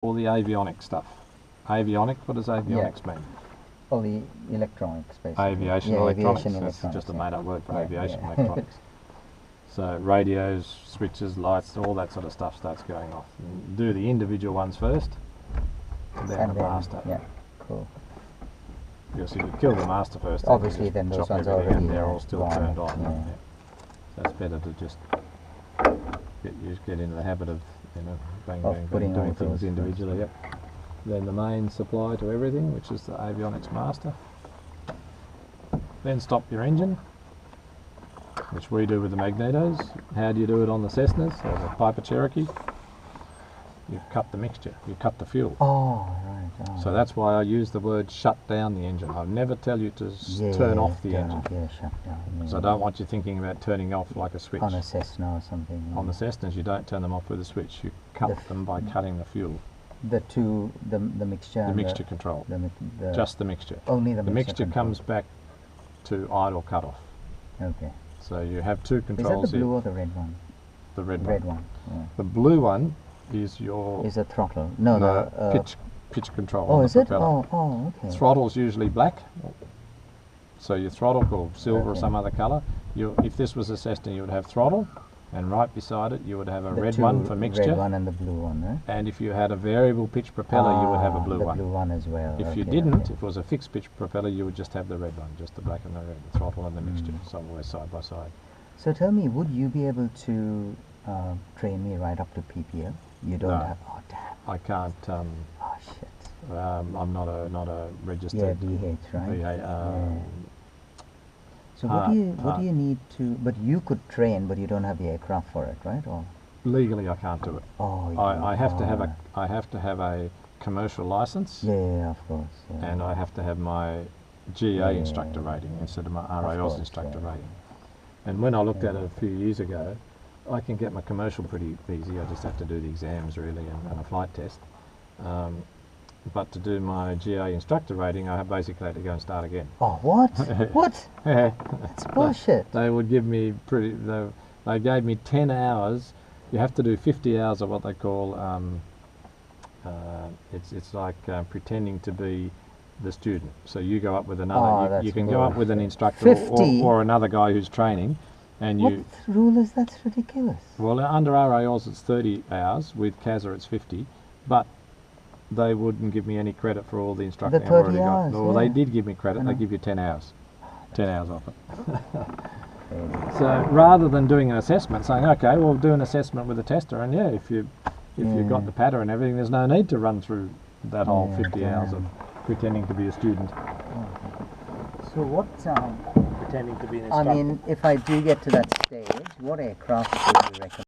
all the avionic stuff. Avionic, what does avionics mean? All the electronics, basically. Aviation electronics. That's just a made-up word for aviation electronics. So radios, switches, lights, all that sort of stuff starts going off. And do the individual ones first, and then the master. Yeah, cool. Because if you kill the master first, obviously then those ones already and they're all still turned on. Yeah. So it's better to just get into the habit of bang, doing things individually. Yep. Then the main supply to everything, which is the avionics master. Then stop your engine, which we do with the magnetos. How do you do it on the Cessnas or the Piper Cherokee? You cut the mixture, you cut the fuel. Oh, right. Oh. So that's why I use the word shut down the engine. I never tell you to turn off the engine. Yeah, shut down. Yeah. So I don't want you thinking about turning off like a switch. On a Cessna or something. On the Cessnas you don't turn them off with a switch, you cut them by cutting the fuel. The mixture. The mixture control. Just the mixture. Only the mixture comes back to idle cutoff. Okay. So you have two controls. Is that the blue or the red one? The red one. Yeah. The blue one is your... Is a throttle. No, the... pitch control. Oh, is it? Propeller. Oh, okay. Throttle's usually black. So your throttle, or silver or some other colour. If this was a Cessna, you would have throttle, and right beside it you would have a red one for mixture. Red one and the blue one, right? And if you had a variable pitch propeller, you would have a blue one. The blue one as well. If you didn't, if it was a fixed pitch propeller, you would just have the red one, just the black and the red, the throttle and the mixture, always side by side. So tell me, would you be able to train me right up to PPL? You don't have. Oh damn. I can't. Oh shit. I'm not a registered. Yeah, VH, right? VA, so what do you need to? But you could train, but you don't have the aircraft for it, right? Or legally, I can't do it. Oh. I have to have a commercial license. Yeah, of course. Yeah. And I have to have my GA instructor rating instead of my RAOS instructor rating. And when I looked at it a few years ago, I can get my commercial pretty easy. I just have to do the exams really and a flight test. But to do my GA instructor rating, I basically had to go and start again. Oh, what? What? That's bullshit. They would give me they gave me 10 hours. You have to do 50 hours of what they call, it's like pretending to be the student. So you go up with another, you can go up with an instructor or another guy who's training. And what rule is that? That's ridiculous. Well, under RAOS it's 30 hours, with CASA it's 50, but they wouldn't give me any credit for all the instructing I've already got. Well, they did give me credit, they give you 10 hours. 10 hours off it. So rather than doing an assessment, saying, okay, we'll do an assessment with a tester, and if you've got the pattern and everything, there's no need to run through that whole 50 hours of pretending to be a student. So what... pretending to be an instructor. I mean, if I do get to that stage, what aircraft would you recommend?